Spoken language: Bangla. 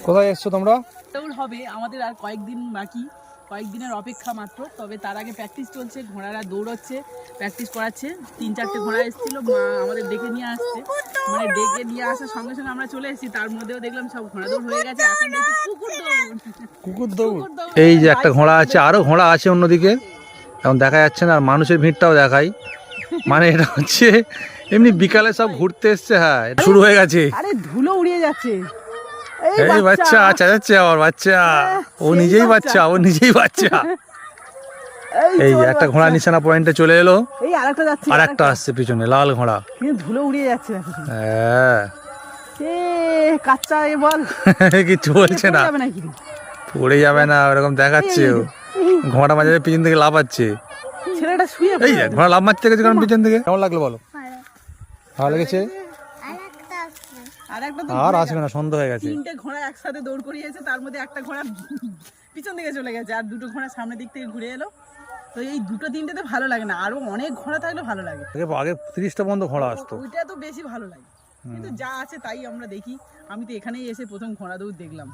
কোথায় এসছো তোমরা? দৌড় হবে আমাদের আর কয়েকদিন বাকি, কয়েকদিনের অপেক্ষা মাত্র। তবে তার আগে প্র্যাকটিস চলছে, ঘোড়ারা দৌড়চ্ছে, প্র্যাকটিস করাচ্ছে। 3-4টে ঘোড়া এসেছিল, মা আমাদের ডেকে নিয়ে আসছে, মানে ডেকে নিয়ে আসার সঙ্গে সঙ্গে আমরা চলে এসেছি। তার মধ্যেও দেখলাম সব ঘোড়া দৌড় হয়ে গেছে, এখন দেখছি কুকুর দৌড়। এই যে একটা ঘোড়া আছে, আরো ঘোড়া আছে অন্যদিকে, এখন দেখা যাচ্ছে না। আর মানুষের ভিড়টাও দেখাই, মানে এটা হচ্ছে এমনি বিকালে সব ঘুরতে এসছে। হ্যাঁ, শুরু হয়ে গেছে। আরে ধুলো উড়িয়ে যাচ্ছে। এই বাচ্চা চাচাচ্ছে, আমার বাচ্চা, ও নিজেই বাচ্চা, ও নিজেই বাচ্চা। এই একটা ঘোড়া নিশানা পয়েন্টে চলে এলো, এই আরেকটা যাচ্ছে, আরেকটা আসছে পিছনে, লাল ঘোড়া। ধুলো উড়িয়ে যাচ্ছে। হ্যাঁ, কাচ্চা এ বল কিছু বলছে না, পড়ে যাবে না ওরকম দেখাচ্ছে। ও ঘোড়া মাঝে পিছন থেকে লাফাচ্ছে, ছেলেটা শুয়ে। এই ঘোড়া লাফ মারতে গেছে কারণ পিছন থেকে। কেমন লাগলো বলো? ভালো লেগেছে? আর আসবে না, সন্ধ্যা হয়ে গেছে। 3টে ঘোড়া একসাথে দৌড় করিয়েছে, তার মধ্যে একটা ঘোড়া পিছন দিকে চলে গেছে আর 2টো ঘোড়া সামনের দিক থেকে ঘুরে এলো। তো এই 2-3টেতে ভালো লাগে না, আরো অনেক ঘোড়া থাকলে ভালো লাগে। আগে 30টা পর্যন্ত ঘোড়া আসতো, ওইটা তো বেশি ভালো লাগে। কিন্তু যা আছে তাই আমরা দেখি। আমি তো এখানেই এসে প্রথম ঘোড়া দৌড় দেখলাম।